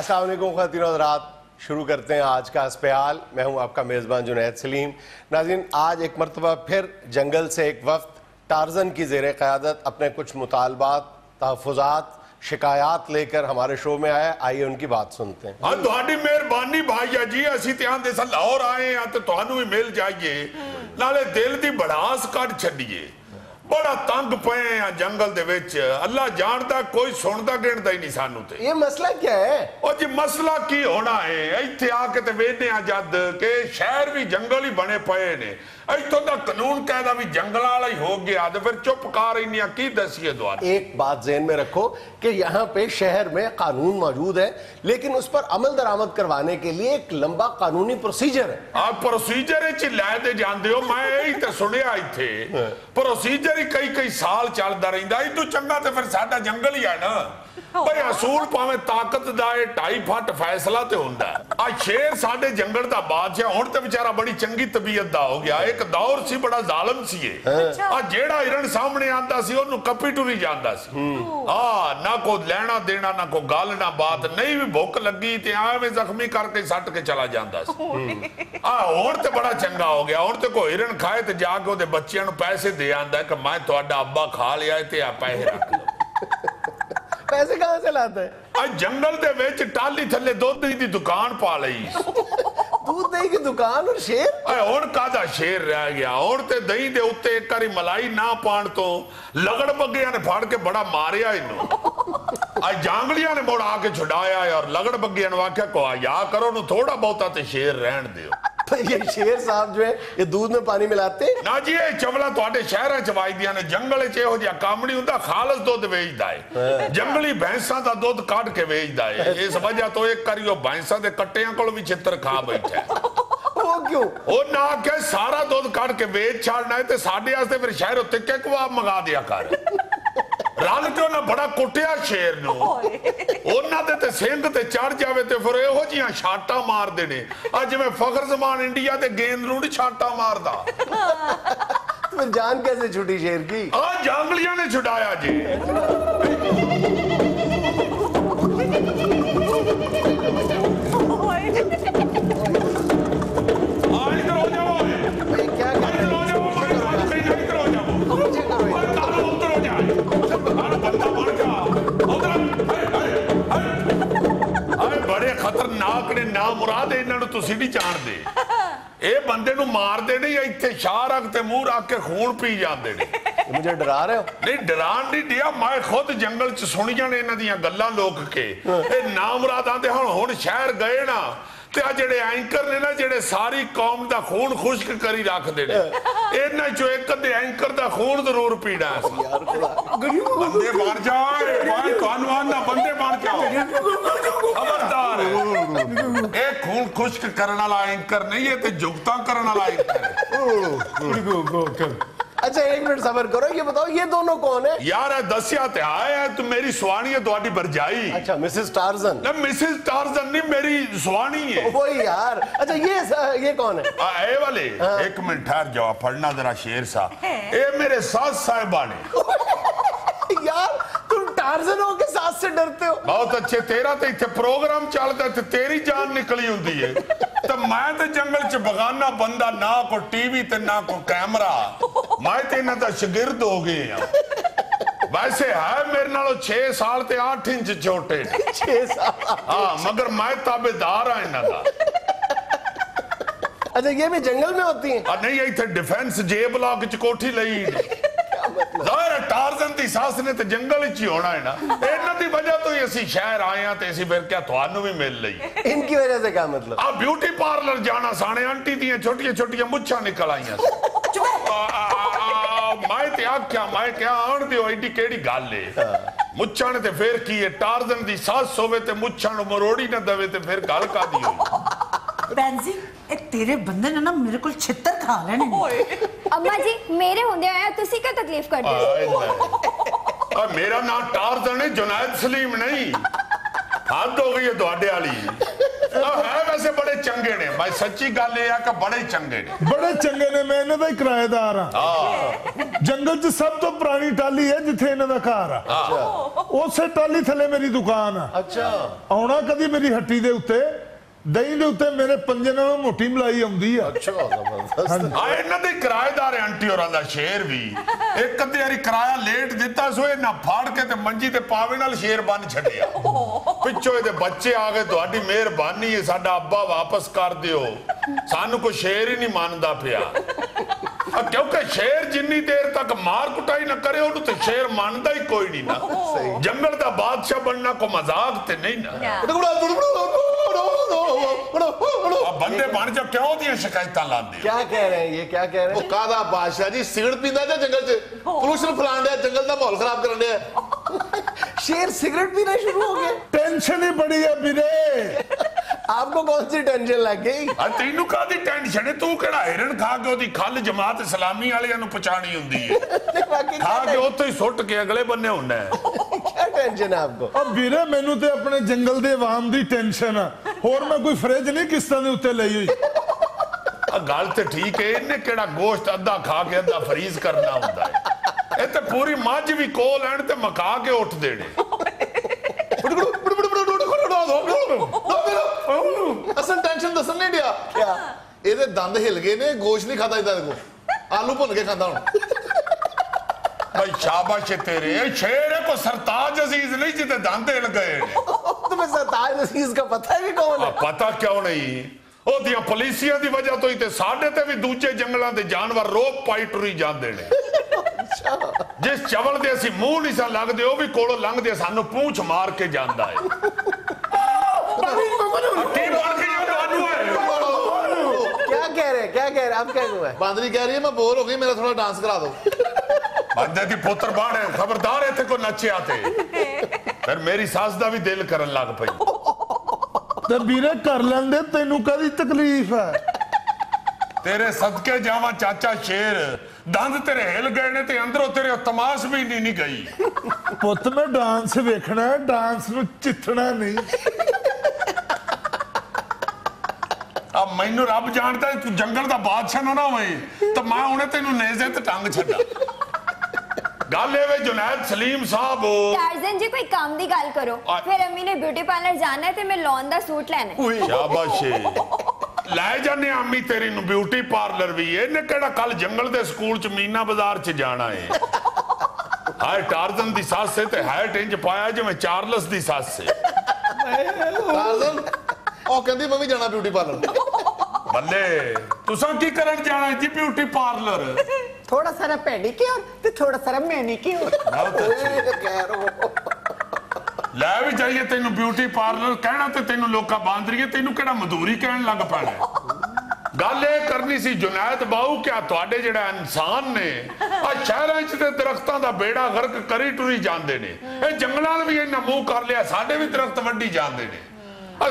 अस्सलाम वालेकुम ख़वातीन और हज़रात, शुरू करते हैं आज का अस्पयाल। मैं हूं आपका मेज़बान जुनैद सलीम। नाज़रीन, आज एक मरतबा फिर जंगल से एक वफ़द टार्ज़न की ज़ेरे क़यादत अपने कुछ मुतालबात, तहफ़्फ़ुज़ात, शिकायत लेकर हमारे शो में आया। आइए उनकी बात सुनते हैं। हाँ, तुहाडी मेहरबानी भाईया जी, असी ते आंदे सन लाहौर आए हैं तो तुहानू भी मिल जाइए, नाले दिल दी भड़ास कढ छड्डिए। बड़ा तंग पे हैं जंगल दे विच, अल्लाह जानदा कोई सुनदा गिणदा ही नहीं सानू ते। ये मसला क्या है? ओ जी मसला की होना है, इत्थे आके ते वेखदे आ जद के शहर भी जंगल ही बने पए ने। इत्थों दा कानून कहदा भी जंगल वाला ही हो गया, तो फिर चुप कर रही की दसिए द्वारा। एक बात ज़हन में रखो कि यहाँ पे शहर में कानून मौजूद है, लेकिन उस पर अमल दरामद करवाने के लिए एक लंबा कानूनी प्रोसीजर है। आप प्रोसीजर च लैते जाते हो, मैं यही तो सुनिया इत्थे प्रोसीजर ही कई कई साल चलता रहिंदा। इदू चंगा तो फिर साडा जंगल ही है ना भाई। असूल भावें ताकत दा 2.5 फुट फैसला ते हुंदा है। आ शेर साडे जंगल दा बादशाह, हुण ते बेचारा बड़ी चंगी तबीयत दा हो गया। एक दौर सी बड़ा जालिम सी आ जेड़ा हिरन सामने आंदा सी ओनू कपी टुरी जांदा सी। हां, ना को लेना देना, ना को गल ना बात, नहीं भी भुख लगी ते एवें जख्मी करके सट के चला जांदा सी। हुण ते बड़ा चंगा हो गया। हुण ते कोई हिरन खाए ते जाके ओदे बच्चियां नू पैसे दे आंदा कि मैं तुहाडा अब्बा खा लिया ते आ पैसे रख लो। पैसे कहाँ से लाता है? आज जंगल दे विच टाली थल्ले दुध दी दुकान पा लई। दूध दही की दुकान और शेर? हुण कादा शेर रह गया। हुण ते दही दे उत्ते एक बारी मलाई ना पाण तो लगड़ बग्गियां ने फड़ के बड़ा मारिया इनू। आज जांगलियां ने मुड़ आके छुड़ाया और लगड़ बग्गियां ने आख्या को या करो नु थोड़ा बहुता ते शेर रहन दियो। ये शेर साहब जो है ये दूध में पानी मिलाते ना जी, ये चवला तुहाडे शहरां च वाईदियां ने। जंगल च इहो जिहा काम नहीं हुंदा, खालस दुध वेचदा है। जंगली भैंसां दा दुध कढ के वेचदा है। इस वजह तो एक करी ओ भैंसां दे कट्टियां कोल भी छित्तर खा बैठा। वो क्यों? ओ ना के सारा दुध कढ के वेच छाड़ना है ते साडे वास्ते फिर शहरों तिक्के कबाब मंगा दिया कर। रल के उन्हें बड़ा कुटिया शेर नू, उन्हां दे ते सिंध ते चढ़ जावे ते फिर इहो जिहां छाटा मार देने। अज जिवें फखर जमान इंडिया ते गेंद नू नहीं छाटा मारदा। तुम्हें जान कैसे छुटी शेर की? जंगलियां ने छुड़ाया जी। क्या कर रहे हो? बड़े खतरनाक ने, ना मुराद इन्हां नू तुसीं नहीं जानदे। ये बंदे नू मारदे नहीं, इत्थे शाह रख ते मुंह रख के खून पी जांदे ने। मुझे डरा रहे हो? नहीं, डरान नहीं दिया। मैं खुद जंगल च सुनियां ने इन्हां दियां गल्लां लोक के। ये ना मुराद आंदे हुण शहर गए ना ते आ जेड़े एंकर ने ना, जेड़े सारी कौम दा खून खुश्क करी रखदे ने, इन्हां चों एक दे एंकर दा खून जरूर पीना है। बंदे बन जाए, भाई कानून ना बंदे बन जाओ, खबरदार। ये खून खुश्क करने वाला एंकर नहीं है, ते जुगता करने वाला एंकर है। अच्छा, एक मिनट सबर करो, ये बताओ ये दोनों कौन है? यार दसिया ते आया तू मेरी सुहानी है, तुहाडी भरजाई। अच्छा, मिसेस टार्जन? ना मिसेस टार्जन नहीं, मेरी सुहानी है। वही यार। अच्छा, ये कौन है? ए वाले, एक मिनट ठहर जाओ, पढ़ना जरा शेर सा। ए मेरे सास साहिबा ने। यार तुम टार्जन हो के सास से डरते हो? बहुत अच्छे। तेरा तो इतने प्रोग्राम चलता है, तेरी जान निकली होंदी है। तो मैं तो जंगल च बगाना बंदा, ना को टीवी ते ना को कैमरा, मैं तो इन्हां दा शागिर्द हो गए हैं। वैसे है मेरे नालों 6 साल ते 8 इंच छोटे। 6 साल? हाँ, मगर मैं ताबेदार हाँ इन्हां दा। अच्छा, ये भी जंगल में होती हैं? नहीं, इतने डिफेंस जे ब्लॉक च कोठी लई। ज़ाहिर टार्जन दी सास ने तो जंगल ही होना है ना। इन्हां दी वजह तो ही असी शहर आए हैं, ते असी फिर क्या तुहानू भी मिल लई। इनकी वजह से क्या मतलब? आ ब्यूटी पार्लर जाना साने, आंटी दी छोटियां छोटियां मुच्छां निकल आईयां। मैं ते आख्या, मैं क्या आण दियो, एडी केड़ी गल है? मुच्छां ने ते फिर की है, टार्जन दी सास होवे ते मुच्छां नू मरोड़ी ना दवे ते फिर गल कादी होई? पैंजी, ए तेरे बंदे ने ना मेरे को छितर खा लेने। अम्मा जी, मेरे होंदे आया तुसी क्या तकलीफ कर दे? मेरा नाम टार्जन है, जुनैद सलीम नहीं। हद हो गई है तुहाडे वाली। ਹੈ ਵੈਸੇ ਬੜੇ ਚੰਗੇ ਨੇ ਭਾਈ, ਸੱਚੀ ਗੱਲ ਇਹ ਆ ਕਿ ਬੜੇ ਚੰਗੇ ਨੇ, ਬੜੇ ਚੰਗੇ ਨੇ। ਮੈਂ ਇਹਨਾਂ ਦਾ ਹੀ ਕਿਰਾਏਦਾਰ ਆ। ਜੰਗਲ 'ਚ ਸਭ ਤੋਂ ਪੁਰਾਣੀ ਟਾਹਲੀ ਹੈ ਜਿੱਥੇ ਇਹਨਾਂ ਦਾ ਘਰ ਆ। ਉਸੇ ਟਾਹਲੀ ਥੱਲੇ ਮੇਰੀ ਦੁਕਾਨ ਆ। अच्छा ਆਉਣਾ ਕਦੀ ਮੇਰੀ ਹੱਟੀ ਦੇ ਉੱਤੇ, ਦਹੀਂ ਦੇ ਉੱਤੇ ਮੇਰੇ ਪੰਜੇ ਨਾਲੋਂ ਮੋਟੀ ਮਲਾਈ ਆਉਂਦੀ ਆ। अच्छा जबरदस्त। ਆ ਇਹਨਾਂ ਦੇ ਕਿਰਾਏਦਾਰ ਆਂਟੀ ਹੋਰਾਂ ਦਾ ਸ਼ੇਰ ਵੀ ਇੱਕ ਅੱਧੇ ਵਾਰੀ ਕਿਰਾਇਆ ਲੇਟ ਦਿੱਤਾ ਸੋ ਇਹ ਨਾ ਫਾੜ ਕੇ ਤੇ ਮੰਜੀ ਤੇ ਪਾਵੇ ਨਾਲ ਸ਼ੇਰ ਬੰਨ ਛੱਡਿਆ। ਪਿੱਛੋਂ ਇਹਦੇ ਬੱਚੇ ਆ ਗਏ, ਤੁਹਾਡੀ ਮਿਹਰਬਾਨੀ ਹੈ ਸਾਡਾ ਅੱਬਾ ਵਾਪਸ ਕਰ ਦਿਓ, ਸਾਨੂੰ ਕੋਈ ਸ਼ੇਰ ਹੀ ਨਹੀਂ ਮੰਨਦਾ ਪਿਆ। ਕਿਉਂਕਿ ਸ਼ੇਰ ਜਿੰਨੀ ਦੇਰ ਤੱਕ ਮਾਰ ਕੁਟਾਈ ਨਾ ਕਰੇ ਉਹਨੂੰ ਤੇ ਸ਼ੇਰ ਮੰਨਦਾ ਹੀ ਕੋਈ ਨਹੀਂ ਨਾ। ਜੰਗਲ ਦਾ ਬਾਦਸ਼ਾਹ ਬਣਨਾ ਕੋਈ ਮਜ਼ਾਕ ਤੇ ਨਹੀਂ ਨਾ। ਬੰਦੇ ਬਣ ਜਾ ਕਿਉਂ ਦੀਆਂ ਸ਼ਿਕਾਇਤਾਂ ਲਾਉਂਦੇ? क्या कह रहे हैं ये, क्या कह रहे हैं? ਕਾਦਾ ਬਾਦਸ਼ਾਹ ਜੀ ਸਿਗਰਟ ਪੀਂਦਾ ਜਾਂ ਜੰਗਲ 'ਚ ਪੋਲੂਸ਼ਨ ਫੈਲਾਣ ਡਿਆ, ਜੰਗਲ ਦਾ ਮਾਹੌਲ ਖਰਾਬ ਕਰਨ ਡਿਆ। शेर सिगरेट पीना शुरू हो गए? ਟੈਨਸ਼ਨ ਹੀ ਬੜੀ ਆ ਵੀਰੇ। आपको कौन सी टेंशन लग गई? ਆ ਤੈਨੂੰ ਕਾਹਦੀ ਟੈਨਸ਼ਨ ਹੈ? ਤੂੰ ਕਿਹੜਾ ਹਿਰਨ ਖਾ ਕੇ ਉਹਦੀ ਖੱਲ ਜਮਾਤ ਇਸਲਾਮੀ ਵਾਲਿਆਂ ਨੂੰ ਪਛਾਣੀ ਹੁੰਦੀ ਹੈ? ਖਾ ਕੇ ਉੱਥੇ ਹੀ ਸੁੱਟ ਕੇ ਅਗਲੇ ਬੰਨੇ ਹੁੰਦਾ ਹੈ। क्या टेंशन है आपको? ਆ ਵੀਰੇ ਮੈਨੂੰ ਤੇ ਆਪਣੇ ਜੰਗਲ ਦੇ ਆਵਾਮ ਦੀ ਟੈਨਸ਼ਨ ਆ, ਹੋਰ ਮੈਂ ਕੋਈ ਫਰਿੱਜ ਨਹੀਂ ਕਿਸ਼ਤਾਂ ਦੇ ਉੱਤੇ ਲਈ ਹੋਈ। ਆ ਗੱਲ ਤੇ ਠੀਕ ਹੈ, ਇਹਨੇ ਕਿਹੜਾ ਗੋਸ਼ਤ ਅੱਧਾ ਖਾ ਕੇ ਅੱਧਾ ਫਰੀਜ਼ ਕਰਨਾ ਹੁੰਦਾ ਹੈ। ਇਹ ਤੇ ਪੂਰੀ ਮੱਝ ਵੀ ਕੋਲ ਲੈਣ ਤੇ ਮਕਾ ਕੇ ਉੱਠ ਦੇਣੇ। ਅਸਲ ਟੈਨਸ਼ਨ ਦੱਸਣ ਨਹੀਂ ਡਿਆ। क्या? ਇਹਦੇ ਦੰਦ ਹਿੱਲ ਗਏ ਨੇ, ਗੋਸ਼ਤ ਨਹੀਂ ਖਾਦਾ ਇਦਾਂ ਦੇਖੋ, ਆਲੂ ਭੁੰਨ ਕੇ ਖਾਂਦਾ ਹੁਣ। ਭਾਈ ਸ਼ਾਬਾਸ਼ ਏ ਤੇਰੇ, ਇਹ ਸ਼ੇਰ ਹੈ ਕੋ ਸਰਤਾਜ ਅਜ਼ੀਜ਼ ਨਹੀਂ ਜਿਹਦੇ ਦੰਦ ਹਿੱਲ ਗਏ ਨੇ। तुम्हें सरताज अजीज का पता है कि कौन है? ਪਤਾ ਕਿਉਂ ਨਹੀਂ? ਉਹਦੀਆਂ ਪੁਲਿਸੀਆਂ ਦੀ ਵਜ੍ਹਾ ਤੋਂ ਹੀ ਤੇ ਸਾਡੇ ਤੇ ਵੀ ਦੂਜੇ ਜੰਗਲਾਂ ਦੇ ਜਾਨਵਰ ਰੋਪ ਪਾਈ ਟੁਰੀ ਜਾਂਦੇ ਨੇ। ਜਿਸ ਚਵਲ ਦੇ ਅਸੀਂ ਮੂੰਹ ਨਹੀਂ ਸਾ ਲੱਗਦੇ ਉਹ ਵੀ ਕੋਲੋਂ ਲੰਘਦੇ ਸਾਨੂੰ ਪੂੰਛ ਮਾਰ ਕੇ ਜਾਂਦਾ ਹੈ। ਕੀ ਮਾਰ ਕੇ ਜਾਂਦਾ ਸਾਨੂੰ ਹੈ? क्या कह रहे हैं, क्या कह रहे हैं आप? क्या हुआ है? ਬਾਂਦਰੀ ਕਹਿ ਰਹੀ ਹੈ ਮੈਂ ਬੋਰ ਹੋ ਗਈ, ਮੇਰਾ ਥੋੜਾ ਡਾਂਸ ਕਰਾ ਦਿਓ। ਬੰਦੇ ਦੀ ਪੁੱਤਰ ਬਾਣੇ ਖਬਰਦਾਰ ਇੱਥੇ ਕੋ ਨੱਚਿਆ ਤੇ ਫਿਰ ਮੇਰੀ ਸੱਸ ਦਾ ਵੀ ਦਿਲ ਕਰਨ ਲੱਗ ਪਈ। ਤੇ ਵੀਰੇ ਕਰ ਲੈਂਦੇ, ਤੈਨੂੰ ਕਾਹਦੀ ਤਕਲੀਫ ਹੈ? ਤੇਰੇ ਸਦਕੇ ਜਾਵਾਂ ਚਾਚਾ ਸ਼ੇਰ, ਦੰਦ ਤੇਰੇ ਹਿੱਲ ਗਏ ਨੇ ਤੇ ਅੰਦਰੋਂ ਤੇਰੇ ਤਮਾਸ਼ ਵੀ ਨਹੀਂ ਗਈ। ਪੁੱਤ ਮੈਂ ਡਾਂਸ ਵੇਖਣਾ, ਡਾਂਸ ਨੂੰ ਚਿੱਥਣਾ ਨਹੀਂ। ਆ ਮੈਨੂੰ ਰੱਬ ਜਾਣਦਾ ਤੂੰ ਜੰਗਲ ਦਾ ਬਾਦਸ਼ਾਹ ਨਾ ਹੋਏ ਤਾਂ ਮੈਂ ਹੁਣੇ ਤੈਨੂੰ ਨੇਜ਼ੇ ਤੇ ਟੰਗ ਛੱਡਾ। ਗੱਲ ਇਹ ਵੇ ਜੁਨੈਦ ਸਲੀਮ ਸਾਹਿਬ, टार्जन जी कोई काम दी गल करो। फिर अम्मी ने ब्यूटी पार्लर जाना है ते मैं लॉन दा सूट लेना है। ਸ਼ਾਬਾਸ਼ ਲੈ ਜਾਨੇ ਅੰਮੀ ਤੇਰੀ ਨੂੰ ਬਿਊਟੀ ਪਾਰਲਰ ਵੀ। ਇਹਨੇ ਕਿਹੜਾ ਕੱਲ ਜੰਗਲ ਦੇ ਸਕੂਲ ਚ ਮੀਨਾ ਬਾਜ਼ਾਰ ਚ ਜਾਣਾ ਏ। ਹਾਏ ਟਾਰਜ਼ਨ ਦੀ ਸੱਸ ਏ ਤੇ ਹੈਟ ਇੰਜ ਪਾਇਆ ਜਿਵੇਂ ਚਾਰਲਸ ਦੀ ਸੱਸ ਏ। ਟਾਰਜ਼ਨ ਉਹ ਕਹਿੰਦੀ ਮੈਂ ਵੀ ਜਾਣਾ ਬਿਊਟੀ ਪਾਰਲਰ। ਬੱਲੇ ਤੁਸੀਂ ਕੀ ਕਰਨ ਜਾਣਾ ਜੀ ਬਿਊਟੀ ਪਾਰਲਰ? थोड़ा सारा पेडिक्योर ते थोड़ा सारा मैनिक्योर। ਲੈ ਵੀ ਜਾਈਏ ਤੈਨੂੰ ਬਿਊਟੀ ਪਾਰਲਰ ਕਹਿਣਾ ਤੇ ਤੈਨੂੰ ਲੋਕਾਂ ਬਾਂਦਰੀਏ, ਤੈਨੂੰ ਕਿਹੜਾ ਮਜ਼ਦੂਰੀ ਕਹਿਣ ਲੱਗ ਪੈਣਾ। ਗੱਲ ਇਹ ਕਰਨੀ ਸੀ ਜੁਨੈਦ ਬਾਊ ਕਿ ਤੁਹਾਡੇ ਜਿਹੜਾ ਇਨਸਾਨ ਨੇ ਆ ਸ਼ਹਿਰਾਂ 'ਚ ਤੇ ਦਰਖਤਾਂ ਦਾ ਬੇੜਾ ਗਰਕ ਕਰੀ ਟੁਰੀ ਜਾਂਦੇ ਨੇ। ਇਹ ਜੰਗਲਾਂ ਵੀ ਇਹਨਾਂ ਮੂੰਹ ਕਰ ਲਿਆ, ਸਾਡੇ ਵੀ ਦਰਖਤ ਵੱਢੀ ਜਾਂਦੇ ਨੇ।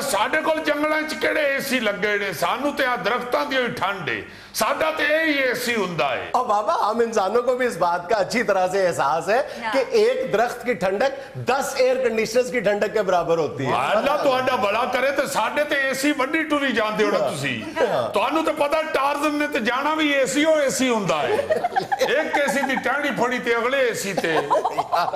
ਸਾਡੇ ਕੋਲ ਜੰਗਲਾਂ 'ਚ ਕਿਹੜੇ ਏਸੀ ਲੱਗੇ ਨੇ? ਸਾਨੂੰ ਤੇ ਆ ਦਰਖਤਾਂ ਦੀ ਹੀ ਠੰਡ ਏ, ਸਾਡਾ ਤੇ ਇਹ ਹੀ ਏਸੀ ਹੁੰਦਾ है। और बाबा हम इंसानों को भी इस बात का अच्छी तरह से एहसास है कि एक दरख्त की ठंडक 10 एयर कंडीशनर्स की ठंडक के बराबर होती है। ਅੱਲਾ ਤੁਹਾਡਾ ਭਲਾ ਕਰੇ ਤੇ ਸਾਡੇ ਤੇ ਏਸੀ ਵੱਡੀ ਟੁਰੀ ਜਾਂਦੇ ਹੋ ਤੁਸੀਂ। ਤੁਹਾਨੂੰ ਤਾਂ ਪਤਾ ਟਾਰਜ਼ਨ ਨੇ ਤੇ ਜਾਣਾ ਵੀ ਏਸੀ ਉਹ ਏਸੀ ਹੁੰਦਾ ਹੈ। ਇੱਕ ਏਸੀ ਦੀ ਟਾਹਣੀ ਫੜੀ ਤੇ ਅਗਲੇ ਏਸੀ ਤੇ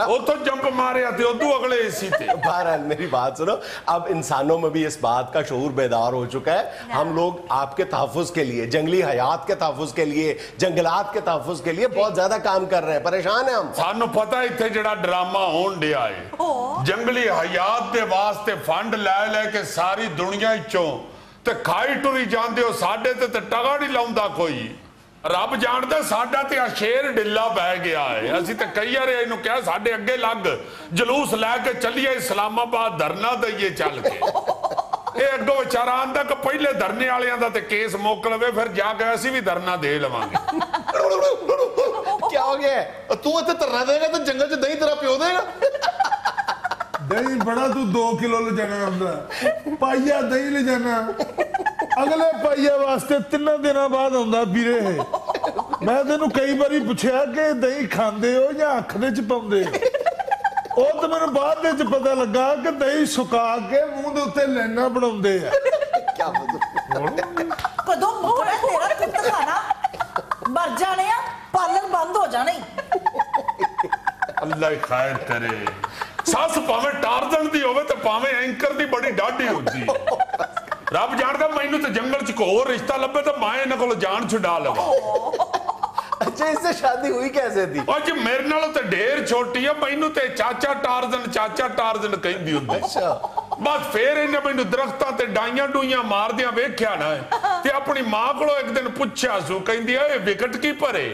ਉਤੋਂ ਜੰਪ ਮਾਰਿਆ ਤੇ ਉਦੋਂ अगले ਏਸੀ ਤੇ। बहरहाल मेरी बात सुनो, अब इंसानों में भी इस बात का शऊर बेदार हो चुका है। हम लोग आपके तहफ़्फ़ुज़ के लिए, जंगली हयात के तहफ़्फ़ुज़ के लिए, जंगलात के तहफ़्फ़ुज़ के लिए बहुत ज्यादा काम कर रहे हैं। परेशान है हम। ਸਾਨੂੰ ਪਤਾ ਇੱਥੇ ਜਿਹੜਾ ਡਰਾਮਾ ਹੋਣ ਡਿਆ ਏ, ਜੰਗਲੀ ਹਯਾਤ ਦੇ ਵਾਸਤੇ ਫੰਡ ਲੈ ਕੇ ਸਾਰੀ ਦੁਨੀਆ ਵਿੱਚੋਂ ਤੇ ਖਾਈ ਟੁਰੀ ਜਾਂਦੇ ਹੋ, ਸਾਡੇ ਤੇ ਟਗਾ ਨਹੀਂ ਲਾਉਂਦਾ ਕੋਈ। ਰੱਬ ਜਾਣਦਾ ਸਾਡਾ ਤੇ ਆ ਸ਼ੇਰ ਢਿੱਲਾ ਬਹਿ ਗਿਆ ਏ। ਅਸੀਂ ਤੇ ਕਈ ਵਾਰ ਇਹਨੂੰ ਕਿਹਾ ਸਾਡੇ ਅੱਗੇ ਲੱਗ, ਜਲੂਸ ਲੈ ਕੇ ਚੱਲੀਏ ਇਸਲਾਮਾਬਾਦ, ਧਰਨਾ ਦਈਏ ਚੱਲ ਕੇ। ਇਹ ਅੱਗੋਂ ਵਿਚਾਰਾ ਆਂਦਾ ਕਿ ਪਹਿਲੇ ਧਰਨੇ ਵਾਲਿਆਂ ਦਾ ਤੇ ਕੇਸ ਮੁੱਕ ਲਵੇ, ਫਿਰ ਜਾ ਕੇ ਅਸੀਂ ਵੀ ਧਰਨਾ ਦੇ ਲਵਾਂਗੇ। क्या हो गया? ਤੂੰ ਇੱਥੇ ਧਰਨਾ ਦੇਗਾ ਤੇ ਜੰਗਲ 'ਚ ਦਹੀਂ ਤੇਰਾ ਪਿਓ ਦੇਗਾ। ਦਹੀਂ ਬੜਾ ਤੂੰ 2 ਕਿਲੋ ਲੈ ਜਾਣਾ ਹੁੰਦਾ, ਪਾਈਆ ਦਹੀਂ ਲੈ ਜਾਣਾ। ਅਗਲੇ ਪਾਈਆ ਵਾਸਤੇ 3 ਦਿਨਾਂ ਬਾਅਦ ਆਉਂਦਾ ਵੀਰੇ। ਮੈਂ ਤੈਨੂੰ ਕਈ ਵਾਰੀ ਪੁੱਛਿਆ ਕਿ ਦਹੀਂ ਖਾਂਦੇ ਹੋ ਜਾਂ ਅੱਖ ਦੇ ਚ ਪਾਉਂਦੇ ਹੋ? ਉਹ ਤਾਂ ਮੈਨੂੰ ਬਾਅਦ ਵਿੱਚ ਪਤਾ ਲੱਗਾ ਕਿ ਦਹੀਂ ਸੁਕਾ ਕੇ ਮੂੰਹ ਦੇ ਉੱਤੇ ਲੈਣਾ ਬਣਾਉਂਦੇ ਆ। ਕਦੋਂ ਮੁੱਕਣਾ ਤੇਰਾ ਕੁੱਤ ਖਾਣਾ ਮਰ ਜਾਣੇ ਆ ਪਾਰਲਰ ਬੰਦ ਹੋ ਜਾਣੇ ਅੱਲਾ ਖੈਰ ਕਰੇ ਸੱਸ ਭਾਵੇਂ ਟਾਰਜ਼ਨ ਦੀ ਹੋਵੇ ਤੇ ਭਾਵੇਂ ਐਂਕਰ ਦੀ ਬੜੀ ਡਾਢੀ ਹੁੰਦੀ ਰੱਬ ਜਾਣਦਾ ਮੈਨੂੰ ਤੇ ਜੰਗਲ 'ਚ ਕੋਈ ਹੋਰ ਰਿਸ਼ਤਾ ਲੱਭੇ ਤਾਂ ਮੈਂ ਇਹਨਾਂ ਕੋਲ ਜਾਨ ਛੁਡਾ ਲਵਾਂ अच्छा इससे शादी हुई कैसे थी? ਅੱਜ ਮੇਰੇ ਨਾਲੋਂ ਤੇ ਢੇਰ ਛੋਟੀ ਆ ਮੈਨੂੰ ਤੇ ਚਾਚਾ ਟਾਰਜ਼ਨ ਕਹਿੰਦੀ ਹੁੰਦੀ अच्छा ਬਸ ਫੇਰ ਇਹਨੇ ਮੈਨੂੰ ਦਰਖਤਾਂ ਤੇ ਡਾਈਆਂ ਡੂਈਆਂ ਮਾਰਦਿਆਂ ਵੇਖਿਆ ਨਾ ਤੇ ਆਪਣੀ ਮਾਂ ਕੋਲੋਂ ਇੱਕ ਦਿਨ ਪੁੱਛਿਆ ਸੂ ਕਹਿੰਦੀ ਏ ਵਿਕਟ ਕੀ ਭਰੇ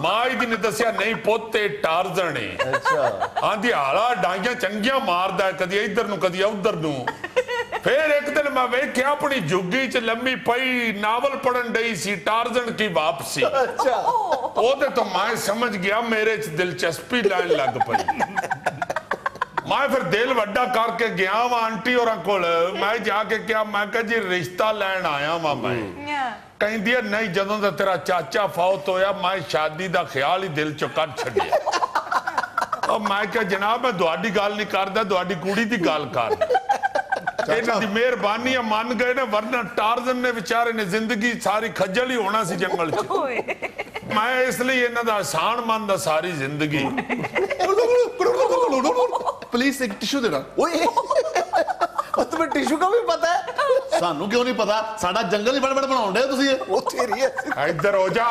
ਮਾਂ ਇਹਦੀ ਨੇ ਦੱਸਿਆ ਨਹੀਂ ਪੁੱਤ ਤੇ ਟਾਰਜ਼ਨ ਏ अच्छा ਆਂਦੀ ਹਾਲਾ ਡਾਈਆਂ ਚੰਗੀਆਂ ਮਾਰਦਾ ਕਦੀ ਇੱਧਰ ਨੂੰ ਕਦੀ ਉੱਧਰ ਨੂੰ ਫੇਰ ਇੱਕ ਦਿਨ ਮੈਂ ਵੇਖਿਆ ਆਪਣੀ ਜੁੱਗੀ 'ਚ ਲੰਮੀ ਪਈ ਨਾਵਲ ਪੜਨ ਡਈ ਸੀ ਟਾਰਜ਼ਨ ਕੀ ਵਾਪਸੀ अच्छा ਉਹਦੇ ਤੋਂ ਮੈਂ ਸਮਝ ਗਿਆ ਮੇਰੇ 'ਚ ਦਿਲਚਸਪੀ ਲੈਣ ਲੱਗ ਪਈ ਮੈਂ ਫਿਰ ਦਿਲ ਵੱਡਾ ਕਰਕੇ ਗਿਆ ਵਾਂ ਆਂਟੀ ਹੋਰਾਂ ਕੋਲ ਮੈਂ ਜਾ ਕੇ ਕਿਹਾ ਮੈਂ ਕਿਹਾ ਜੀ ਰਿਸ਼ਤਾ ਲੈਣ ਆਇਆ ਵਾਂ ਮੈਂ ਕਹਿੰਦੀ ਹੈ ਨਹੀਂ ਜਦੋਂ ਦਾ ਤੇਰਾ ਚਾਚਾ ਫੌਤ ਹੋਇਆ ਮੈਂ ਸ਼ਾਦੀ ਦਾ ਖਿਆਲ ਹੀ ਦਿਲ 'ਚੋਂ ਕੱਢ ਛੱਡਿਆ ਉਹ ਮੈਂ ਕਿਹਾ ਜਨਾਬ ਮੈਂ ਤੁਹਾਡੀ ਗੱਲ ਨਹੀਂ ਕਰਦਾ ਤੁਹਾਡੀ ਕੁੜੀ ਦੀ ਗੱਲ ਕਰ ਇਹਨਾਂ ਦੀ ਮਿਹਰਬਾਨੀ ਆ ਮੰਨ ਗਏ ਨੇ ਵਰਨਾ ਟਾਰਜ਼ਨ ਨੇ ਵਿਚਾਰੇ ਨੇ ਜ਼ਿੰਦਗੀ ਸਾਰੀ ਖੱਜਲ ਹੀ ਹੋਣਾ ਸੀ ਜੰਗਲ 'ਚ ਮੈਂ ਇਸ ਲਈ ਇਹਨਾਂ ਦਾ ਆਸਾਨ ਮੰਨਦਾ ਸਾਰੀ ਜ਼ਿੰਦਗੀ प्लीज एक टिश्यू देना और तुम्हें टिश्यू का भी पता है? सानू क्यों नहीं पता साडा जंगल ही बड़ बनाउंदे तुसी वो तेरी है ਇੱਧਰ ਹੋ ਜਾ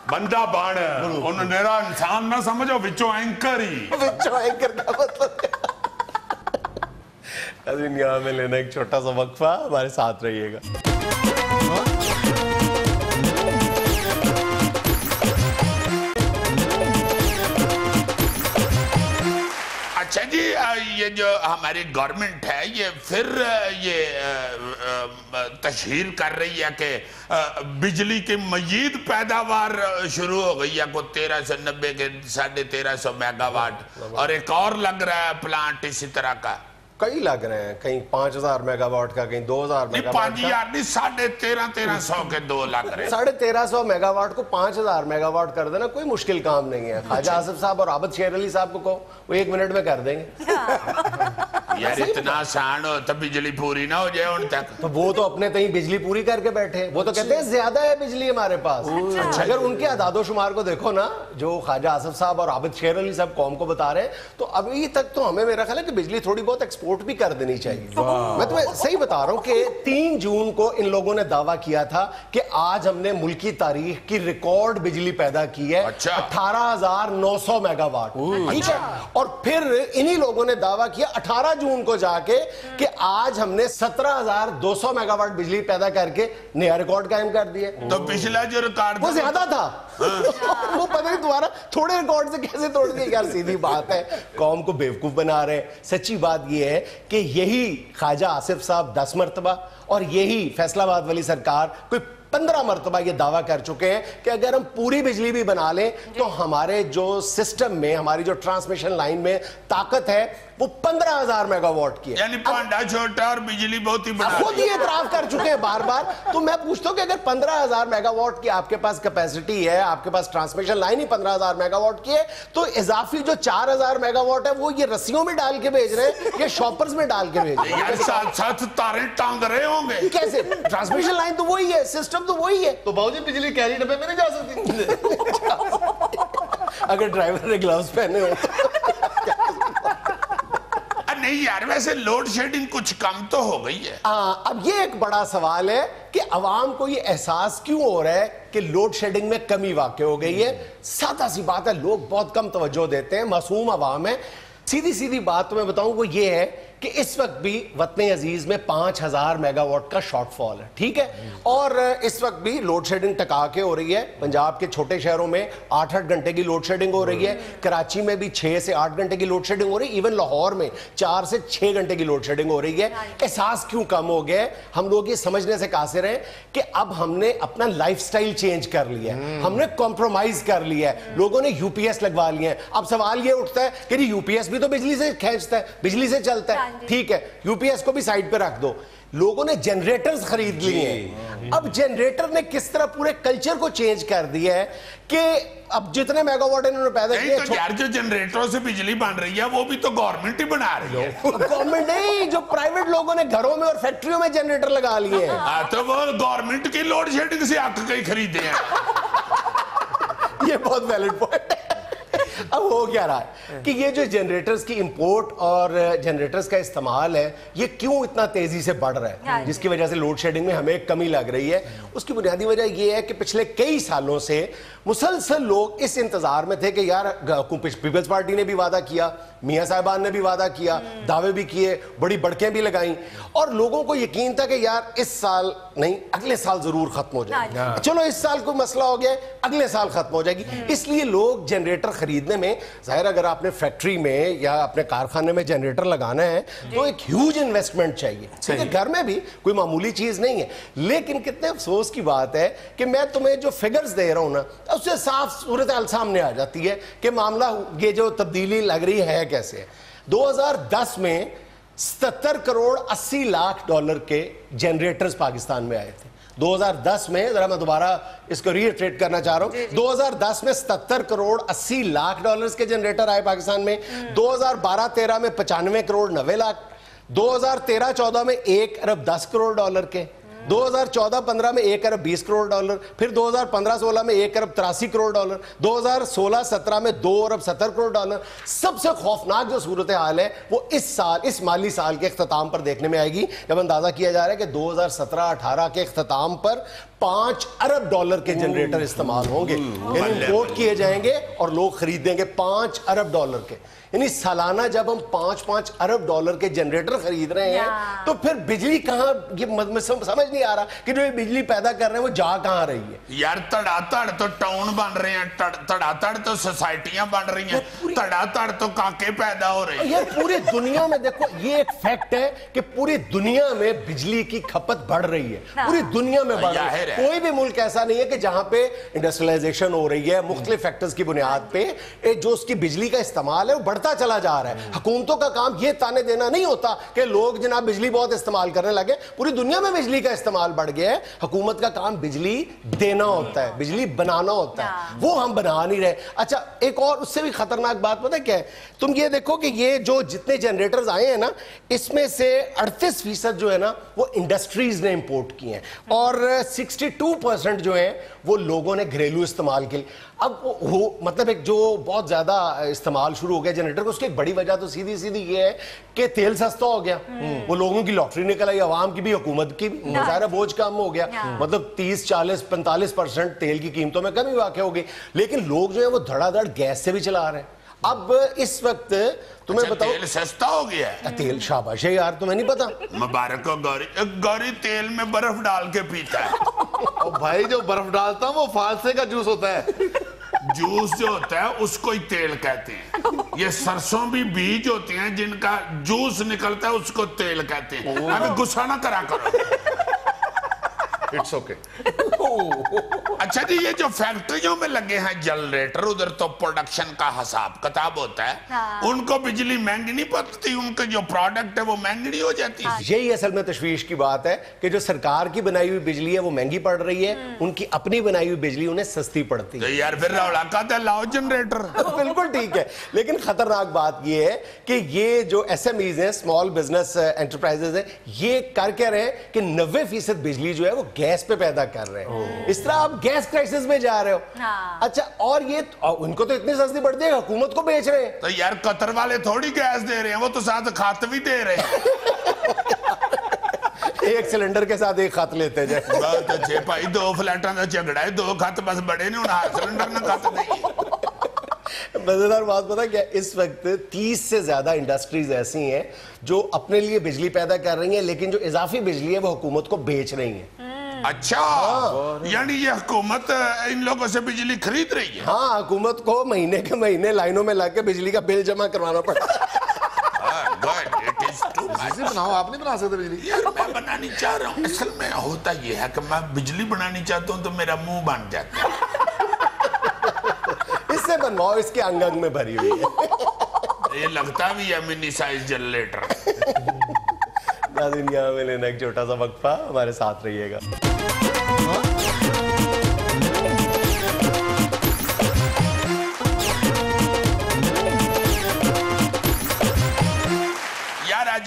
ਬੰਦਾ ਬਣ ਉਹਨੂੰ ਨੇਰਾ ਇਨਸਾਨ ਨਾ ਸਮਝੋ ਵਿੱਚੋਂ ਐਂਕਰ ਹੀ बच्चों एंकर का मतलब नाज़रीन यहाँ में लेना एक छोटा सा वक्फा हमारे साथ रहिएगा अच्छा जी ये जो हमारी गवर्नमेंट है ये फिर ये तशहीर कर रही है कि बिजली की मजीद पैदावार शुरू हो गई है को 1390 के 1350 मेगावाट और एक और लग रहा है प्लांट इसी तरह का कई लग रहे हैं कहीं 5000 मेगावाट का कहीं 2000 मेगावाट का 5000 नहीं 1350 के 2 लग रहे हैं 1350 मेगावाट को 5000 मेगावाट कर देना कोई मुश्किल काम नहीं है ख्वाजा आसिफ साहब और आबद शेर अली साहब को कहो वो 1 मिनट में कर देंगे यार इतना आसान हो तब बिजली पूरी ना हो जाए उन तक तो वो तो अपने तहीं बिजली पूरी करके बैठे वो तो कहते हैं ज्यादा है बिजली हमारे पास अगर उनके अदादो शुमार को देखो ना जो ख्वाजा आसिफ साहब और आबिद शेर अली साहब कौम को बता रहे हैं तो अभी तक तो हमें मेरा ख्याल है कि बिजली थोड़ी बहुत एक्सपोर्ट भी कर देनी चाहिए मैं तुम्हें सही बता रहा हूं कि 3 जून को इन लोगों ने दावा किया था कि आज हमने मुल्की तारीख की रिकॉर्ड बिजली पैदा की है 18,900 मेगावाट ठीक है और फिर इन्हीं लोगों ने दावा किया 18 जून को जाके कि आज हमने 17,200 मेगावाट बिजली पैदा करके नया रिकॉर्ड कायम कर दिया तो पिछला जो रिकॉर्ड वो ज्यादा था वो पता नहीं तुम्हारा थोड़े रिकॉर्ड से कैसे तोड़ दिया यार सीधी बात है कौम को बेवकूफ बना रहे हैं सच्ची बात ये है कि यही ख्वाजा आसिफ साहब 10 मरतबा और यही फैसलाबाद वाली सरकार कोई 15 मरतबा ये दावा कर चुके हैं कि अगर हम पूरी बिजली भी बना लें तो हमारे जो सिस्टम में हमारी जो ट्रांसमिशन लाइन में ताकत है वो 15,000 मेगावाट की है यानी पांडा छोटा और बिजली बहुत ही बड़ा खुद ये इतराफ कर चुके हैं बार बार तो मैं पूछता हूं कि अगर 15,000 मेगावाट की आपके पास कैपेसिटी है आपके पास ट्रांसमिशन लाइन ही 15,000 मेगावाट की है तो इजाफी जो 4,000 मेगावाट है वो ये रस्सियों में डाल के भेज रहे हैं या शॉपर्स में डाल के भेज रहे हैं यार साथ साथ तारे टांग रहे होंगे कैसे ट्रांसमिशन लाइन तो वही है सिस्टम तो वही है तो बाबूजी बिजली कैरी डब्बे में नहीं जा सकती अगर ड्राइवर ने ग्लव्स पहने हो नहीं यार वैसे लोड शेडिंग कुछ कम तो हो गई है अब ये एक बड़ा सवाल है कि अवाम को ये एहसास क्यों हो रहा है कि लोड शेडिंग में कमी वाक़ हो गई है सादा सी बात है लोग बहुत कम तवज्जो देते हैं मासूम अवाम है सीधी सीधी बात तो मैं बताऊं वो ये है कि इस वक्त भी वतन अजीज में 5,000 मेगावाट का शॉर्टफॉल है ठीक है और इस वक्त भी लोड शेडिंग टका के हो रही है पंजाब के छोटे शहरों में 8-8 घंटे की लोड शेडिंग हो रही है कराची में भी 6 से 8 घंटे की लोड शेडिंग हो रही है इवन लाहौर में 4 से 6 घंटे की लोड शेडिंग हो रही है एहसास क्यों कम हो गया है हम लोग ये समझने से कासिर हैं कि अब हमने अपना लाइफस्टाइल चेंज कर लिया है हमने कॉम्प्रोमाइज कर लिया है लोगों ने यूपीएस लगवा लिए हैं अब सवाल ये उठता है कि यूपीएस भी तो बिजली से खींचता है बिजली से चलता है ठीक है यूपीएस को भी साइड पे रख दो लोगों ने जनरेटर्स खरीद लिए हैं अब जनरेटर ने किस तरह पूरे कल्चर को चेंज कर दिया है कि अब जितने मेगावाट इन्होंने पैदा किए, तो यार जो जनरेटरों से बिजली बन रही है वो भी तो गवर्नमेंट ही बना रही है। गवर्नमेंट नहीं, जो प्राइवेट लोगों ने घरों में और फैक्ट्रियों में जनरेटर लगा लिए हैं। तो वो गवर्नमेंट की लोड शेडिंग से हक कहीं खरीदे हैं। ये बहुत वैलिड पॉइंट है। अब हो क्या रहा है कि ये जो जनरेटर्स की इंपोर्ट और जनरेटर्स का इस्तेमाल है, ये क्यों इतना तेजी से बढ़ रहा है, जिसकी वजह से लोड शेडिंग में हमें कमी लग रही है। उसकी बुनियादी वजह ये है कि पिछले कई सालों से मुसलसल लोग इस इंतजार में थे कि यार पीपल्स पार्टी ने भी वादा किया, मियां साहिबान ने भी वादा किया, दावे भी किए, बड़ी बड़कें भी लगाई, और लोगों को यकीन था कि यार इस साल नहीं अगले साल जरूर खत्म हो जाएगी। चलो इस साल कोई मसला हो गया, अगले साल खत्म हो जाएगी। इसलिए लोग जनरेटर खरीदने में, जाहिर अगर आपने फैक्ट्री में या अपने कारखाने में जनरेटर लगाना है तो एक ह्यूज इन्वेस्टमेंट चाहिए, ठीक है, घर में भी कोई मामूली चीज नहीं है। लेकिन कितने अफसोस की बात है कि मैं तुम्हें जो फिगर्स दे रहा हूं ना, उससे साफ सूरत हाल सामने आ जाती है कि मामला ये जो तब्दीली लग रही है कैसे है। 2010 में 77 करोड़ 80 लाख डॉलर के जनरेटर्स पाकिस्तान में आए थे। 2010 में, जरा मैं दोबारा इसको रीट्रेट करना चाह रहा हूं, 2010 में 77 करोड़ 80 लाख डॉलर्स के जनरेटर आए पाकिस्तान में। 2012-13 में 95 करोड़ 90 लाख, 2013-14 में 1 अरब 10 करोड़ डॉलर के, 2014-15 में 1 अरब 20 करोड़ डॉलर, फिर 2015-16 में 1 अरब 83 करोड़ डॉलर, 2016-17 में 2 अरब 70 करोड़ डॉलर। सबसे खौफनाक जो सूरत हाल है वो इस साल, इस माली साल के इख्तिताम पर देखने में आएगी, जब अंदाजा किया जा रहा है कि 2017-18 के इख्तिताम पर 5 अरब डॉलर के जनरेटर इस्तेमाल होंगे, इंपोर्ट किए जाएंगे और लोग खरीदेंगे 5 अरब डॉलर के। यानी सालाना जब हम 5-5 अरब डॉलर के जनरेटर खरीद रहे हैं तो फिर बिजली कहां, ये समझ नहीं आ रहा कि जो ये बिजली पैदा कर रहे हैं वो जा कहां रही है। यार धड़ाधड़ तो टाउन बन रहे हैं, धड़ाधड़ तो सोसाइटियां बन रही हैं, धड़ाधड़ तो काके पैदा हो रहे हैं। यार पूरी दुनिया में देखो, ये एक फैक्ट है कि पूरी दुनिया में बिजली की खपत बढ़ रही है, पूरी दुनिया में बढ़ रही है। कोई भी मुल्क ऐसा नहीं है कि जहां पे इंडस्ट्रियलाइजेशन हो रही है मुख्तलिफ फैक्टर्स की बुनियाद पे जो उसकी बिजली का इस्तेमाल है वो बढ़ता चला जा रहा है। हुकूमतों का काम ये ताने देना नहीं होता कि लोग जनाब बिजली बहुत इस्तेमाल करने लगे, पूरी दुनिया में बिजली का इस्तेमाल बढ़ गया है। हुकूमत का काम बिजली देना होता है, बिजली बनाना होता है, वो हम बना नहीं रहे। अच्छा, एक और उससे भी खतरनाक बात पता है क्या है, तुम ये देखो कि ये जो जितने जनरेटर्स आए हैं ना, इसमें से 38% जो है ना वो इंडस्ट्रीज ने इंपोर्ट किए हैं और 62% जो है वो लोगों ने घरेलू इस्तेमाल के लिए। अब वो मतलब एक जो बहुत ज्यादा इस्तेमाल शुरू हो गया जनरेटर को, उसकी एक बड़ी वजह तो सीधी सीधी ये है कि तेल सस्ता हो गया, वो लोगों की लॉटरी निकल आई, आवाम की भी हुकूमत की भी, सारा बोझ कम हो गया, मतलब 30-40-45% तेल की कीमतों में कमी वाक़ हो गई। लेकिन लोग जो है वो धड़ाधड़ गैस से भी चला रहे हैं। अब इस वक्त तुम्हें बताओ, तेल सस्ता हो गया है। तेल शाबाश है यार, तुम्हें नहीं पता? मुबारक हो गौरी तेल में बर्फ डाल के पीता है। और भाई जो बर्फ डालता हूँ वो फालसे का जूस होता है। जूस जो होता है उसको ही तेल कहते हैं। ये सरसों भी बीज होते हैं जिनका जूस निकलता है, उसको तेल कहते हैं। अभी गुस्सा ना करा करो। It's okay. अच्छा जी, ये जो फैक्ट्रियों में लगे हैं जनरेटर, उधर तो प्रोडक्शन का हिसाब किताब होता है, उनको बिजली महंगी नहीं पड़ती, उनके जो प्रोडक्ट है वो महंगी हो जाती है। यही असल में तशवीश की बात है कि जो सरकार की बनाई हुई बिजली है वो महंगी पड़ रही है, उनकी अपनी बनाई हुई बिजली उन्हें सस्ती पड़ती है। तो यार फिर रौला का लाओ जनरेटर। बिल्कुल ठीक है, लेकिन खतरनाक बात ये है कि ये जो SMEs हैं, स्मॉल बिजनेस एंटरप्राइजेज हैं, ये कर क्या रहे हैं कि 90% बिजली जो है वो गैस पे पैदा कर रहे हैं। इस तरह आप गैस क्राइसिस में जा रहे हो। अच्छा, और ये उनको तो इतनी सस्ती पड़ती है, हुकूमत को बेच रहे हैं। तो यार कतर वाले थोड़ी गैस दे रहे हैं, वो तो साथ खात भी दे रहे हैं। एक सिलेंडर के साथ एक खत लेते जाए। बहुत अच्छे भाई, 2 फ्लैटां दा झगड़ा है, 2 खत बस बड़े ने, उन्हें सिलेंडर ना खत नहीं। मजेदार बात पता क्या, इस वक्त 30 से ज्यादा इंडस्ट्रीज ऐसी हैं जो अपने लिए बिजली पैदा कर रही हैं, लेकिन जो इजाफी बिजली है वो हुकूमत को बेच रही है। अच्छा, यानी ये हुकूमत इन लोगों से बिजली खरीद रही है? हाँ, हुकूमत को महीने के महीने लाइनों में लाके बिजली का बिल जमा करवाना पड़ता है। बनाओ, आप नहीं बना सकते बिजली? यार मैं बनानी चाह रहा हूँ, असल में होता ये है कि मैं बिजली बनानी चाहता हूँ तो मेरा मुंह बन जाता है। इससे बनवाओ, इसके अंग अंग में भरी हुई है। ये लगता भी है मिनी साइज जनरेटर। नाज़रीन, यहाँ में लेना एक छोटा सा वक्फा, हमारे साथ रहिएगा।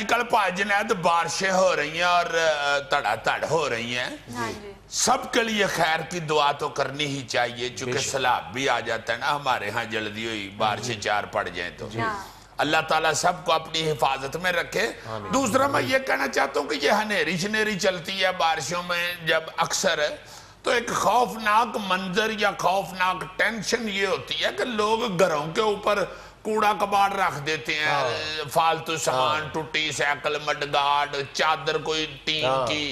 آج کل جنید بارشیں ہو رہی ہیں اور تڑا تڑ ہو رہی ہیں، سب کے لیے خیر کی دعا تو کرنی ہی چاہیے، چونکہ سیلاب بھی آ جاتا ہے نا ہمارے ہاں جلدی ہوئی بارشیں 4 پڑ جائیں تو اللہ تعالیٰ سب کو اپنی حفاظت میں رکھے۔ دوسرا میں یہ کہنا چاہتا ہوں کہ یہ ہنیری شنیری چلتی ہے بارشوں میں جب اکثر، تو ایک خوفناک منظر یا خوفناک ٹینشن یہ ہوتی ہے کہ لوگ گھروں کے اوپر کوڑا کباڑ رکھ دیتے ہیں، فالتو سامان، ٹوٹی سائیکل، مڈگارڈ، چادر کوئی ٹین کی،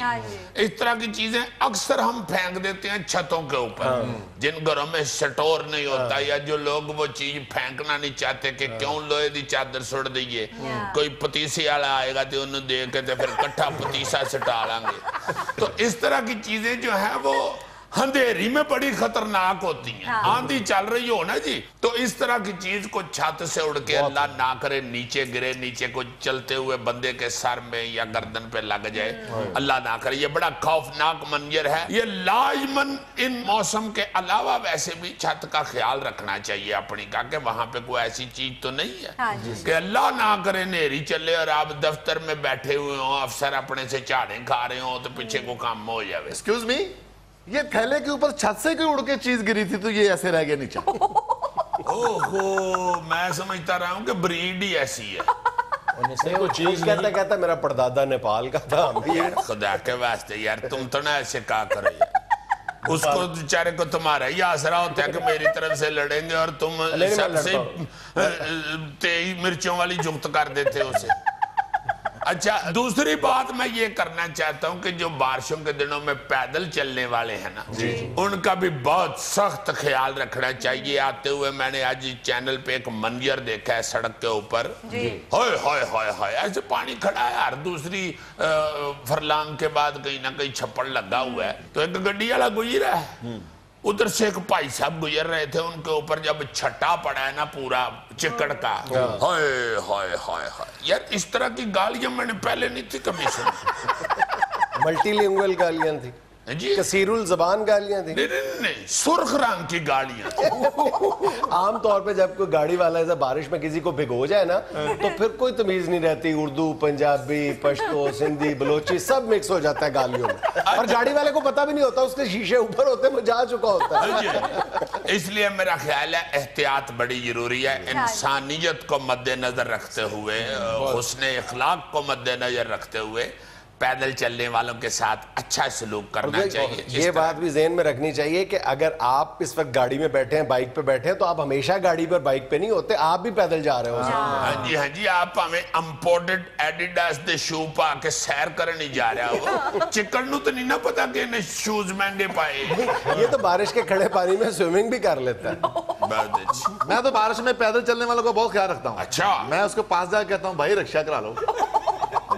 اس طرح کی چیزیں اکثر ہم پھینک دیتے ہیں چھتوں کے اوپر، جن گھروں میں سٹور نہیں ہوتا یا جو لوگ وہ چیز پھینکنا نہیں چاہتے کہ کیوں لوہے دی چادر سڑ دئیے، کوئی پتیسی والا آئے گا تو انہوں دے کے پھر کٹھا پتیسا سٹا لیں گے۔ تو اس طرح کی چیزیں جو ہیں وہ اندھیری میں بڑی خطرناک ہوتی ہیں، آندھی چل رہی ہو نا جی، تو اس طرح کی چیز کو چھت سے اڑ کے اللہ نہ کرے نیچے گرے، نیچے کو چلتے ہوئے بندے کے سر میں یا گردن پہ لگ جائے، اللہ نہ کرے۔ یہ بڑا خوفناک منظر ہے۔ یہ لازماً ان موسم کے علاوہ ویسے بھی چھت کا خیال رکھنا چاہیے اپنی کا، کہ وہاں پہ کوئی ایسی چیز تو نہیں ہے کہ اللہ نہ کرے نیری چلے اور آپ دفتر میں بیٹھے ہوئے ہوں، افسر اپنے سے چاڑیں کھا رہے ہوں تو پیچھے کو کام ہو جائے۔ ایکسکیوز می، یہ تھیلے کے اوپر چھت سے کوئی اڑ کے چیز گری تھی تو یہ ایسے رہ گیا نیچے؟ اوہو، میں سمجھتا رہا ہوں کہ بریڈ ہی ایسی ہے۔ وہ چیز کہتا میرا پردادا نیپال کا تھا۔ خدا کے واسطے یار تم تو نہ ایسے کہا کرو یار، اس کو بیچارے کو تمہارا ہی آسرا ہوتا ہے کہ میری طرف سے لڑیں گے اور تم سب سے تیز مرچوں والی جگت کر دیتے اسے۔ اچھا، دوسری بات میں یہ کرنا چاہتا ہوں کہ جو بارشوں کے دنوں میں پیدل چلنے والے ہیں نا، ان کا بھی بہت سخت خیال رکھنا چاہیے۔ آتے ہوئے میں نے آج چینل پہ ایک منظر دیکھا ہے سڑک کے اوپر، ہائے ہائے ہائے ہائے، ایسے پانی کھڑا ہے، ہر دوسری فرلانگ کے بعد کہیں نہ کہیں چھپڑ لگا ہوا ہے، تو ایک گڈی والا گزرا ہے، ادھر سے ایک بھائی صاحب گزر رہے تھے، ان کے اوپر جب چھٹا پڑا ہے نا پورا چکڑ کا، ہائے ہائے ہائے ہائے یار، اس طرح کی گالیاں میں نے پہلے نہیں تھی کبھی سنی۔ ملٹی لنگوئل گالیاں تھی، کثیر الزبان گالیاں تھی؟ نہیں، سرخ رنگ کی گالیاں تھی۔ عام طور پہ جب کوئی گاڑی والا ایسا بارش میں کسی کو بھگو جائے نا تو پھر کوئی تمیز نہیں رہتی، اردو، پنجابی، پشتو، سندھی، بلوچی سب مکس ہو جاتا ہے گالیوں میں، اور گاڑی والے کو پتہ بھی نہیں ہوتا، اس کے شیشے اوپر ہوتے وہ جا چکا ہوتا ہے۔ اس لیے میرا خیال ہے احتیاط بڑی ضروری ہے، انسانیت کو مد نظر رکھتے ہوئے، حسن اخلاق کو مد نظر رکھتے ہوئے پیدل چلنے والوں کے ساتھ اچھا سلوک کرنا چاہیے۔ یہ بات بھی ذہن میں رکھنی چاہیے کہ اگر آپ اس وقت گاڑی میں بیٹھے ہیں، بائک پہ بیٹھے ہیں، تو آپ ہمیشہ گاڑی پر بائک پہ نہیں ہوتے، آپ بھی پیدل جا رہے ہو۔ ہاں جی، آپ ہمیں امپورٹڈ ایڈیڈاس دے شو پا کے سیر کرنے جا رہا ہو، چکن نو تو نہیں نہ پتا کہ انہیں شوز مہنگے پائے۔ یہ تو بارش کے کھڑے پانی میں سوئمنگ بھی کر لیتا ہے۔ بہت اچھی۔ میں تو بارش میں پیدل چلنے والوں کو بہت خیال رکھتا ہوں۔ اچھا، میں اس کو پاس جا کے کہتا ہوں بھائی رکشا کرا لو۔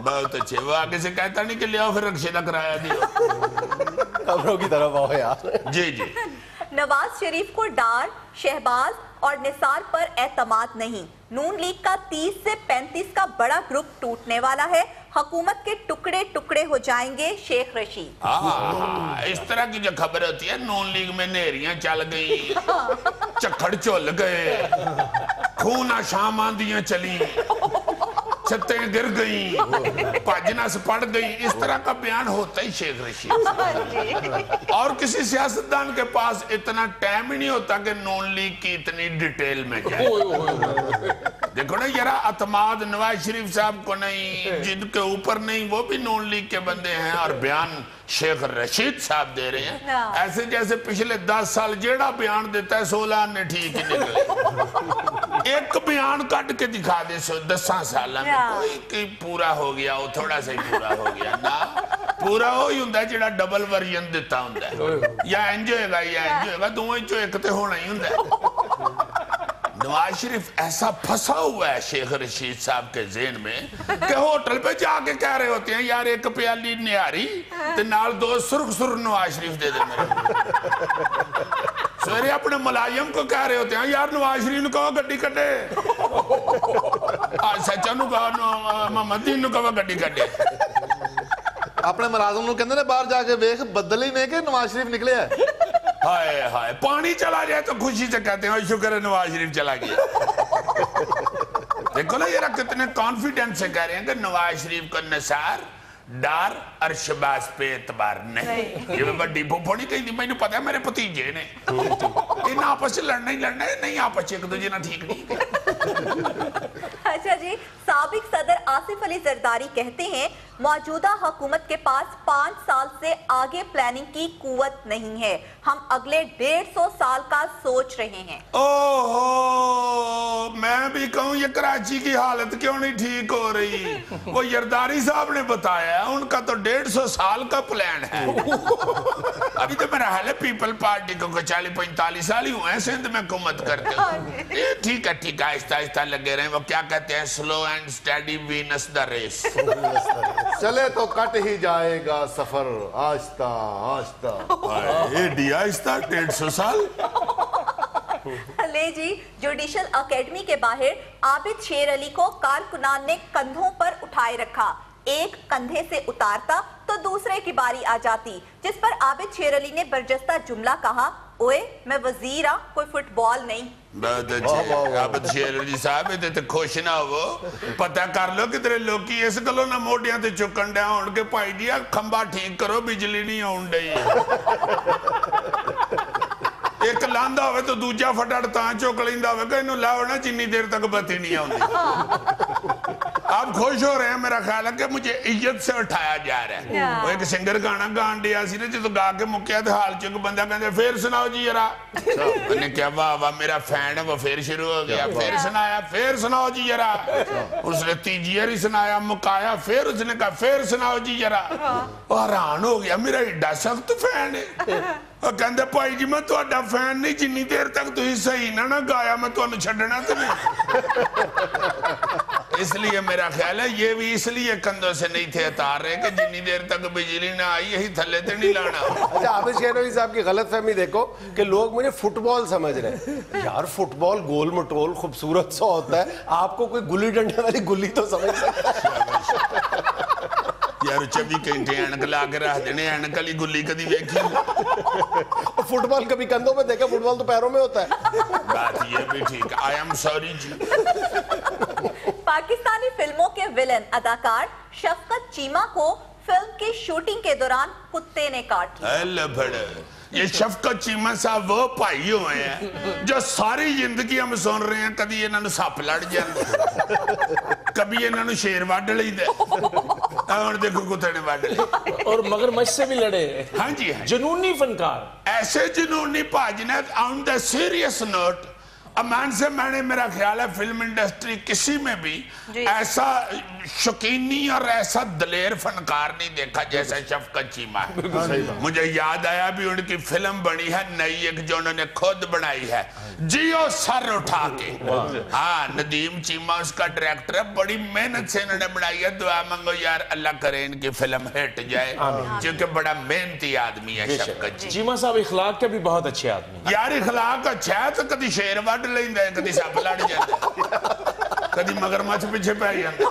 بہت اچھے، وہ آگے سے کہتا نہیں کہ لے آؤ پھر رکشے کا کرایہ دیو، خبروں کی طرف آؤ یار۔ جی جی۔ نواز شریف کو ڈار، شہباز اور نثار پر اعتماد نہیں، نون لیگ کا 30 سے 35 کا بڑا گروپ ٹوٹنے والا ہے، حکومت کے ٹکڑے ٹکڑے ہو جائیں گے شیخ رشید۔ اس طرح کی جو خبر ہوتی ہے، نون لیگ میں نیریاں چل گئی، چکھڑ چل گئے، خون آشام آندیاں چلی، چھتیں گر گئیں، پاجناس پڑ گئیں، اس طرح کا بیان ہوتا ہی شیخ رشید۔ اور کسی سیاستدان کے پاس اتنا ٹائم ہی نہیں ہوتا کہ نون لیگ کی اتنی ڈیٹیل میں جائے۔ دیکھو نا یارا، اعتماد نواز شریف صاحب کو نہیں، جن کے اوپر نہیں، وہ بھی نون لیگ کے بندے ہیں، اور بیان شیخ رشید صاحب دے رہے ہیں، ایسے جیسے پچھلے 10 سال جیڑا بیان دیتا ہے 16 نے ٹھیک ہی نکلے۔ ایک بیان کٹ کے دکھا دے 10 سالہ میں کوئی پورا ہو گیا ہو، تھوڑا سا ہی پورا ہو گیا نا، پورا ہو ہی ہوندہ ہے جیڑا ڈبل ورژن دیتا ہوندہ ہے، یا انجوئے گا یا انجوئے گا، دوئیں جو ایک تے ہونا ہی ہوندہ ہے۔ نواز شریف ایسا پھنسا ہوا ہے شیخ رشید صاحب کے ذہن میں کہ ہوٹل پہ جا کے کہہ رہے ہوتے ہیں یار ایک پیالی نیاری تے نال 2 سرخ سرخ نواز شریف دے دے میرے، سویرے اپنے ملائم کو کہہ رہے ہوتے ہیں یار نواز شریف نے کہا گڈی کٹے، سچا نو کہا محمد دین نے کہا گڈی کٹے۔ اپنے ملازم نو کہندے نے باہر جا کے ویکھ بدل ہی نہیں کہ نواز شریف نکلے ہے۔ ہائے ہائے، پانی چلا جائے تو خوشی سے کہتے ہیں شکر ہے نواز شریف چلا گیا۔ देखो ना यार कितने कॉन्फिडेंस से कह रहे हैं कि नवाज शरीफ को निसार डार और शहबाज पे एतबार नहीं। ये बड़ी फुफो नहीं कही थी, मैंने पता है मेरे भतीजे ने इन आपस में लड़ना ही लड़ना है, नहीं आपस एक दूसरे ना ठीक नहीं। अच्छा जी, साबिक सदर आसिफ अली जरदारी कहते हैं मौजूदा हुकूमत के पास 5 साल से आगे प्लानिंग की कुव्वत नहीं है, हम अगले 150 साल का सोच रहे हैं। ओहो, मैं भी कहूं ये कराची की हालत क्यों नहीं ठीक हो रही। वो जरदारी साहब ने बताया उनका तो 150 साल का प्लान है। अभी तो मेरा हाल है पीपल पार्टी को 40-45 साल ही हुए हैं सिंध में हुकूमत करते हुए। ठीक है आहिस्ता आहिस्ता लगे रहे। वो क्या कहते हैं, slow and study wins the race. चले तो कट ही जाएगा सफर आहिस्ता आहिस्ता। आहिस्ता 150 साल। ले जी, जुडिशल अकेडमी के बाहर आबिद शेर अली को कारकुनान ने कंधों पर उठाए रखा। एक कंधे से उतारता तो दूसरे की बारी आ जाती, जिस पर आबिद शेर अली ने बरजस्ता जुमला कहा, ओए मैं वजीर हाँ, कोई फुटबॉल नहीं। बहुत अच्छे आबिद शेर अली साहब, ये तो खुश ना हो, पता कर लो कितने लोग की इस गलों ना मोटियां ते चुकन डे होण के भाई जी खंबा ठीक करो, बिजली नहीं आउण डई। एक लांदा होवे तो दूजा फटाट तां चुक लैंदा होवे कि इहनूं लाओ ना जिन्नी देर तक बत्ती नहीं आउंदी। आप खुश हो रहे हैं, मेरा ख्याल है कि मुझे इज्जत से उठाया जा रहा है। वो एक सिंगर गाना गान दिया सी ना, जो गा के मुक्या तो हाल चुक बंदा कहते फिर सुनाओ जी जरा। मैंने क्या वाह वाह मेरा फैन है, वो फिर शुरू हो गया, फिर सुनाया, फिर सुनाओ जी जरा। उसने तीजी बारी सुनाया, मुकाया, फिर उसने कहा फिर सुनाओ जी जरा। हैरान हो गया, मेरा एडा सख्त फैन है। कहते भाई जी मैं तुहाडा फैन नहीं, जिन्नी देर तक तुसीं सही ना गाया मैं तुहानूं छड्डना तो नहीं। इसलिए मेरा ख्याल है ये भी इसलिए कंधों से नहीं थे उतार रहे कि जिन्नी देर तक बिजली ना आई यही थल्ले ते नहीं लाना। अच्छा, आबिद शेर अली साहब की गलतफहमी देखो कि लोग मुझे फुटबॉल समझ रहे हैं। यार फुटबॉल गोल मटोल खूबसूरत सा होता है, आपको कोई गुल्ली डंडे वाली गुल्ली तो समझ सकता है। यार 24 घंटे एनक ला के रख देने, एनक वाली गुल्ली कदी वेखी? फुटबॉल कभी कंधों पे देखा, फुटबॉल तो पैरों में होता है। बात ये भी ठीक, आई एम सॉरी जी। पाकिस्तानी फिल्मों के विलन अदाकार शफकत चीमा को फिल्म की शूटिंग के दौरान कुत्ते ने काट लिया। ये शफकत चीमा साहब वो भाई हुए हैं जो सारी जिंदगी हम सुन रहे हैं, कभी इन्हों सप लड़ जाते, कभी इन्हों शेर वड लैंदा, हुण देखो कुत्ते ने वड लिया। और मगरमच्छ से भी लड़े। हाँ जी, जुनूनी फनकार, ऐसे जुनूनी भाज ने। ऑन द सीरियस नोट, अमान से मैंने, मेरा ख्याल है फिल्म इंडस्ट्री किसी में भी ऐसा शौकीनी और ऐसा दलेर फनकार नहीं देखा जैसा शफकत चीमा है। मुझे याद आया भी उनकी फिल्म बनी है नई एक जो उन्होंने खुद बनाई है, जियो सर उठा के। हाँ, नदीम चीमा उसका डायरेक्टर है, बड़ी मेहनत से इन्होंने बनाई है। दुआ मांगो यार अल्लाह करे इनकी फिल्म हिट जाए, क्योंकि बड़ा मेहनती आदमी है शफकत जी। चीमा साहब इखलाक के भी बहुत अच्छे आदमी। यार इखलाक अच्छा है तो कभी शेर वड लेंदा है, कभी सप लड़ जाता है, कभी मगरमच्छ पीछे पै जाता।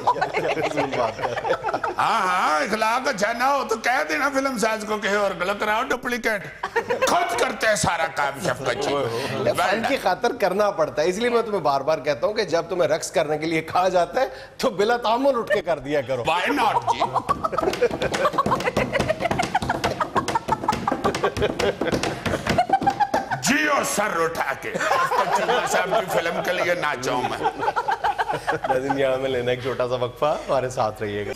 हाँ हाँ, इखलाक अच्छा ना हो तो कह देना फिल्म साज को कि और गलत कराओ, डुप्लीकेट खुद करते हैं सारा काम शफकत जी। फन की खातर करना पड़ता है, इसलिए मैं तुम्हें बार बार कहता हूँ कि जब तुम्हें रक्स करने के लिए कहा जाता है तो बिला तामुल उठ के कर दिया करो। Why not जी? जियो सर उठा के साहब की फिल्म के लिए नाचा हूं मैं। नाज़रीन, यहाँ में लेना एक छोटा सा वक्फा, हमारे साथ रहिएगा।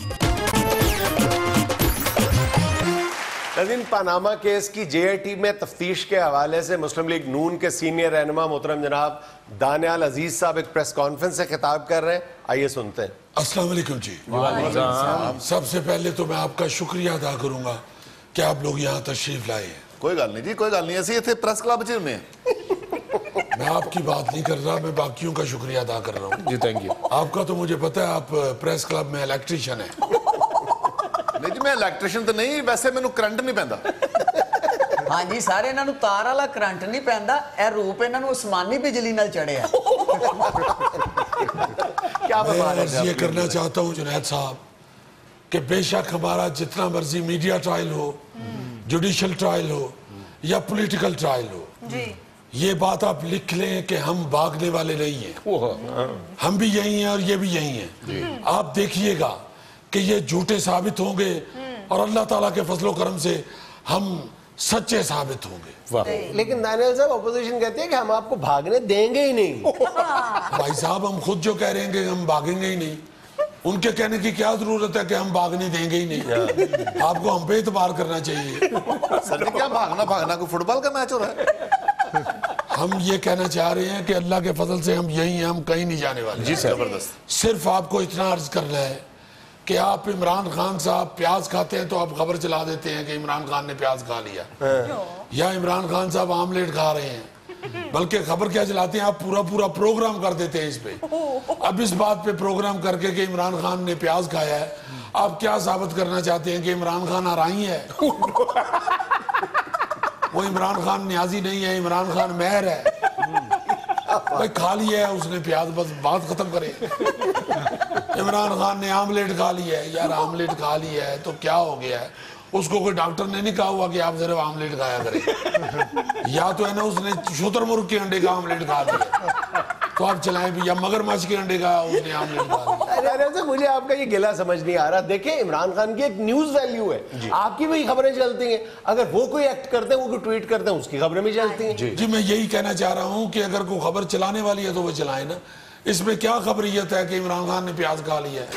नाज़रीन, पनामा केस की जेआईटी में तफ्तीश के हवाले से मुस्लिम लीग नून के सीनियर रहनुमा मोहतरम जनाब दानियाल अजीज साहब एक प्रेस कॉन्फ्रेंस से खिताब कर रहे हैं, आइए सुनते हैं। अस्सलाम वालेकुम जी। सबसे पहले तो मैं आपका शुक्रिया अदा करूंगा कि आप लोग यहाँ तशरीफ लाए हैं। कोई गल नहीं जी, कोई गल नहीं, ऐसे थे प्रेस क्लब च में। मैं आपकी बात नहीं कर रहा, मैं बाकियों का शुक्रिया अदा कर रहा हूँ जी। Thank you. आपका तो मुझे पता है आप प्रेस क्लब में इलेक्ट्रीशियन है। नहीं जी, मैं इलेक्ट्रीशियन तो नहीं, वैसे मैनू करंट नहीं पैंदा। हाँ जी, सारे इन्हां नूं तार वाला करंट नहीं पैंदा, ए रूप इन्हां नूं आसमानी बिजली नाल चढ़िया। क्या मैं अर्ज ये करना चाहता हूँ जुनैद साहब कि बेशक हमारा जितना मर्जी मीडिया ट्रायल हो, जुडिशल ट्रायल हो या पॉलिटिकल ट्रायल हो, ये बात आप लिख लें कि हम भागने वाले नहीं हैं, हम भी यही हैं और ये भी यही हैं। आप देखिएगा कि ये झूठे साबित होंगे और अल्लाह ताला के फजलो करम से हम सच्चे साबित होंगे। लेकिन दानियल साहब अपोजिशन कहती है कि हम आपको भागने देंगे ही नहीं। भाई साहब हम खुद जो कह रहे हैं कि हम भागेंगे ही नहीं, उनके कहने की क्या जरूरत है कि हम भागने देंगे ही नहीं। आपको हम पे इतबार करना चाहिए। सर जी क्या भागना कोई फुटबॉल का मैच हो रहा है? हम ये कहना चाह रहे हैं कि अल्लाह के फजल से हम यही हैं, हम कहीं नहीं जाने वाले। जी जबरदस्त। सिर्फ आपको इतना अर्ज करना है कि आप इमरान खान साहब प्याज खाते हैं तो आप खबर चला देते हैं कि इमरान खान ने प्याज खा लिया, या इमरान खान साहब आमलेट खा रहे हैं, बल्कि खबर क्या चलाते हैं आप पूरा प्रोग्राम कर देते हैं इस पे। अब इस बात पे प्रोग्राम करके कि इमरान खान ने प्याज खाया है, आप क्या साबित करना चाहते हैं कि इमरान खान हराई है? वो इमरान खान न्याजी नहीं है, इमरान खान मेहर है। भाई खा लिया है उसने प्याज, बस बात खत्म करे। इमरान खान ने आमलेट खा लिया है, यार आमलेट खा लिया है तो क्या हो गया है? उसको कोई डॉक्टर ने नहीं कहा हुआ कि आप सिर्फ आमलेट खाया करें। या तो है ना उसने शुतुरमुर्ग के अंडे का आमलेट खा लिया तो आप चलाएं भी, या मगरमच्छ के अंडे का उसने आमलेट खा लिया। अरे मुझे आपका ये गिला समझ नहीं आ रहा। देखिए इमरान खान की एक न्यूज वैल्यू है, आपकी भी खबरें चलती हैं, अगर वो कोई एक्ट करते हैं, वो कोई ट्वीट करते हैं, उसकी खबरें भी चलती हैं। जी मैं यही कहना चाह रहा हूँ कि अगर कोई खबर चलाने वाली है तो वो चलाए ना। इसमें क्या खबरियत है कि इमरान खान ने प्याज खा लिया है?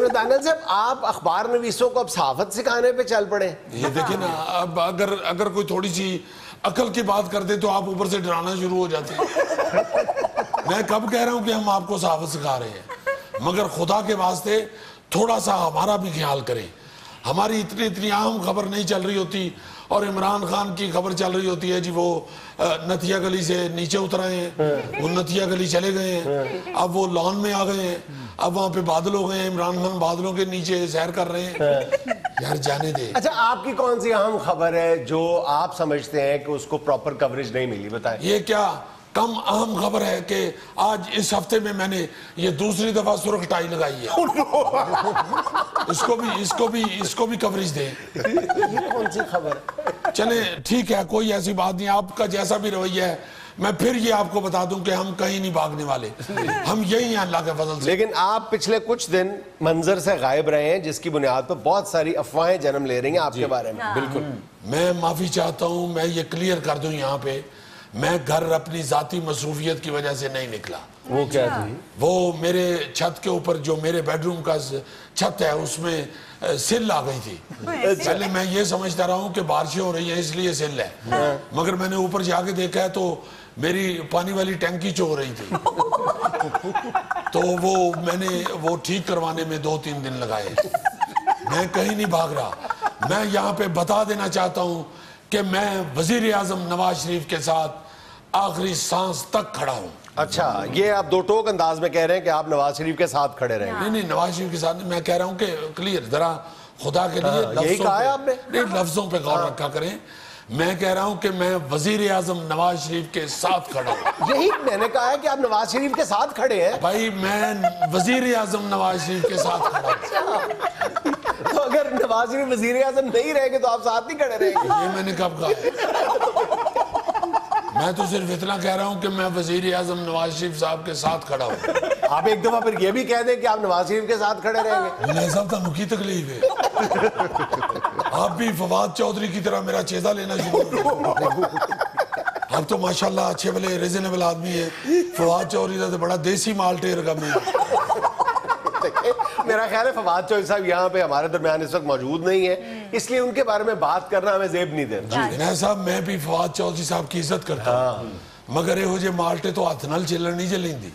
दानियल साहब आप अखबार नवीसों को अब सहाफत सिखाने पे चल पड़े। ये देखिए ना, अब अगर कोई थोड़ी सी अकल की बात करते तो आप ऊपर से डराना शुरू हो जाते। मैं कब कह रहा हूँ कि हम आपको सहाफत सिखा रहे हैं, मगर खुदा के वास्ते थोड़ा सा हमारा भी ख्याल करें। हमारी इतनी अहम खबर नहीं चल रही होती और इमरान खान की खबर चल रही होती है जी वो नथिया गली से नीचे उतर आए हैं, वो नथिया गली चले गए हैं, अब वो लॉन में आ गए हैं, अब वहाँ पे बादल हो गए हैं, इमरान खान बादलों के नीचे सैर कर रहे हैं। यार जाने दे। अच्छा आपकी कौन सी अहम खबर है जो आप समझते हैं कि उसको प्रॉपर कवरेज नहीं मिली, बताएं। ये क्या कम अहम खबर है कि आज इस हफ्ते में मैंने ये दूसरी दफा सुर्ख टाई लगाई है। इसको भी कवरेज दे। ये कौन सी खबर? चले ठीक है, कोई ऐसी बात नहीं, आपका जैसा भी रवैया है मैं फिर ये आपको बता दूं कि हम कहीं नहीं भागने वाले, हम यही हैं अल्लाह के फजल से। लेकिन आप पिछले कुछ दिन मंजर से गायब रहे हैं, जिसकी बुनियाद पर बहुत सारी अफवाहें जन्म ले रही हैं आपके बारे में। बिल्कुल मैं माफी चाहता हूं, मैं ये क्लियर कर दूं यहाँ पे, मैं घर अपनी जाती मसरूफियत की वजह से नहीं निकला। वो क्या थी? वो मेरे छत के ऊपर जो मेरे बेडरूम का छत है उसमें सिल आ गई थी। पहले मैं ये समझता रहा हूँ कि बारिशें हो रही हैं इसलिए सिल है, मगर मैंने ऊपर जाके देखा है तो मेरी पानी वाली टैंकी चो रही थी। तो मैंने वो ठीक करवाने में 2-3 दिन लगाए। मैं कहीं नहीं भाग रहा। मैं यहाँ पे बता देना चाहता हूँ कि मैं वजीर आजम नवाज शरीफ के साथ आखिरी सांस तक खड़ा हूँ। अच्छा ये आप दो टोक अंदाज में कह रहे हैं कि आप नवाज शरीफ के साथ खड़े रहेंगे? नहीं नवाज शरीफ के साथ मैं कह रहा हूँ कि क्लियर जरा खुदा के लिए यही कहा है आपने? नहीं लफ्जों पे गौर रखा करें। मैं कह रहा हूँ कि मैं वजीर आजम नवाज शरीफ के साथ खड़ा हूँ। यही मैंने कहा है कि आप नवाज शरीफ के साथ खड़े हैं। भाई मैं वजीर आजम नवाज शरीफ के साथ खड़ा हूँ। तो अगर नवाज शरीफ वजीर आजम नहीं रहेंगे तो आप साथ नहीं खड़े रहेंगे? ये मैंने कब कहा है? मैं तो सिर्फ इतना कह रहा हूँ कि मैं वजीर आजम नवाज शरीफ साहब के साथ खड़ा हूँ। आप एक दफा फिर ये भी कह दें कि आप नवाज शरीफ के साथ खड़े रहेंगे। नहीं साहब तो मुख्य तकलीफ है। आप भी फवाद चौधरी की तरह मेरा चेजा लेना शुरू कर। अब तो माशाल्लाह अच्छे भले रीजनेबल आदमी है। फवाद चौधरी का तो बड़ा देसी माल टेर का मैं। मेरा ख्याल है फवाद चौधरी साहब यहाँ पे हमारे दरमियान इस वक्त मौजूद नहीं है, इसलिए उनके बारे में बात करना हमें जेब नहीं देता। साहब मैं भी फवाद चौधरी साहब की इज्जत करता हूँ, मगर ਇਹੋ ਜਿਹੇ ਮਾਲਟੇ ਤੋਂ ਹੱਥ ਨਾਲ ਛਿੱਲਣ ਨਹੀਂ ਚੱਲਦੀ।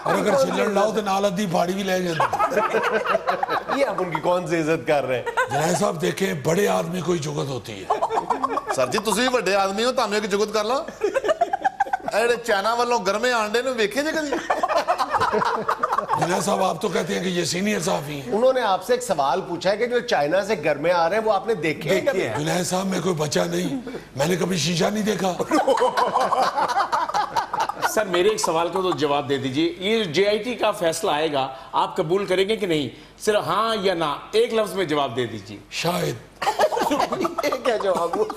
और अगर छिल्लड़ लाओ तो नाल अद्धी फाड़ी भी ले जाती। ये आप उनकी कौन सी इज्जत कर रहे हैं? जनाब साहब देखें बड़े आदमी कोई जुगत होती है। सर जी तुसी बड़े आदमी हो, ਤੁਹਾਨੂੰ एक जुगत कर लो। ਜਿਹੜੇ ਚਾਈਨਾ ਵੱਲੋਂ ਗਰਮੇ ਆਂਡੇ ਨੂੰ ਵੇਖੇ ਜੇ कभी? जनाब साहब आप तो कहते हैं कि ये सीनियर साहबी हैं। उन्होंने आपसे एक सवाल पूछा है कि जो चाइना से गर्मे आ रहे हैं वो आपने देखे हैं? जनाब साहब मैं कोई बच्चा नहीं, मैंने कभी शीशा नहीं देखा। सर मेरे एक सवाल का तो जवाब दे दीजिए, ये JIT का फैसला आएगा आप कबूल करेंगे कि नहीं? सिर्फ हाँ या ना एक लफ्ज में जवाब दे दीजिए। शायद। ये क्या जवाब हुआ?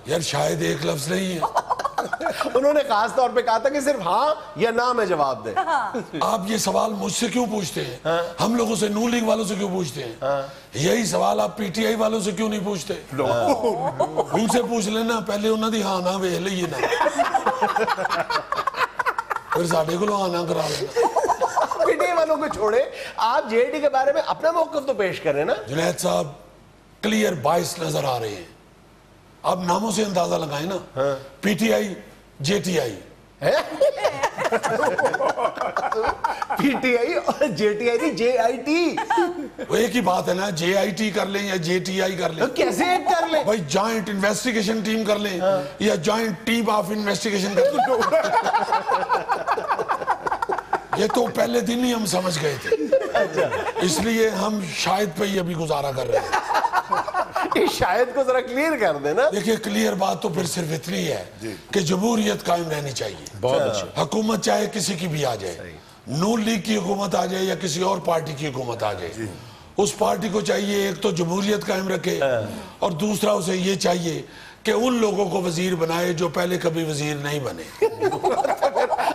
यार शायद एक लफ्ज नहीं है। انہوں نے خاص طور پہ کہا تھا کہ صرف ہاں یا نہ میں جواب دیں. آپ یہ سوال مجھ سے کیوں پوچھتے ہیں؟ ہم لوگوں سے نون لیگ والوں سے کیوں پوچھتے ہیں؟ یہی سوال آپ پی ٹی آئی والوں سے کیوں نہیں پوچھتے؟ ان سے پوچھ لینا پہلے انہوں نے ہاں نہ ویخ لئیے نا پھر ساڑھے کو ہاں نہ کرا لینا. پی ٹی آئی والوں کو چھوڑے, آپ جے ڈی کے بارے میں اپنا موقف تو پیش کریں نا. جنید صاحب کلیئر باعث نظر آ رہے ہیں, آپ ناموں سے اندازہ لگائیں نا. P T I J T I, P T I اور جے ٹی آئی نہیں جے آئی ٹی, وہ ایک ہی بات ہے نا. جے آئی ٹی کر لیں یا جے ٹی آئی کر لیں, کیسے ایک کر لیں بھائی جوائنٹ انویسٹیگیشن ٹیم کر لیں یا جوائنٹ ٹیم آف انویسٹیگیشن کر لیں. یہ تو پہلے دن ہی ہم سمجھ گئے تھے, اس لیے ہم شاید پہ ہی ابھی گزارا کر رہے ہیں. شاید کو ذرا کلیئر کر دیں نا. دیکھیں کلیئر بات تو پھر صرف اتنی ہے کہ جمہوریت قائم رہنی چاہیے. بہت اچھا. حکومت چاہے کسی کی بھی آ جائے, نون لیگ کی حکومت آ جائے یا کسی اور پارٹی کی حکومت آ جائے, اس پارٹی کو چاہیے ایک تو جمہوریت قائم رکھے اور دوسرا اسے یہ چاہیے کہ ان لوگوں کو وزیر بنائے جو پہلے کبھی وزیر نہیں بنے.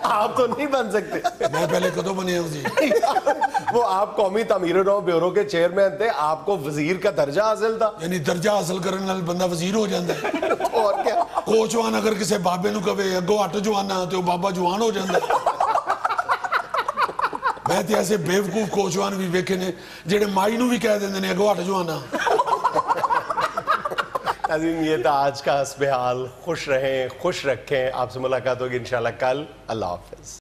آپ تو نہیں بن سکتے. میں پہلے کدو بنے وزیر؟ وہ آپ قومی تعمیر و بیورو کے چیئرمین تھے, آپ کو وزیر کا درجہ حاصل تھا. یعنی درجہ حاصل کرنے والا بندہ وزیر ہو جاتا ہے. اور کیا, کوچوان اگر کسی بابے نو کہے اگو ہٹ جوانا تو بابا جوان ہو جاتا ہے. میں تو ایسے بیوقوف کوچوان بھی ویکھے نے جڑے مائی نو بھی کہہ دیندے نے اگو ہٹ جوانا. عظیم یہ تھا آج کا حسب حال. خوش رہیں, خوش رکھیں. آپ سے ملاقات ہوگی انشاءاللہ کل. اللہ حافظ.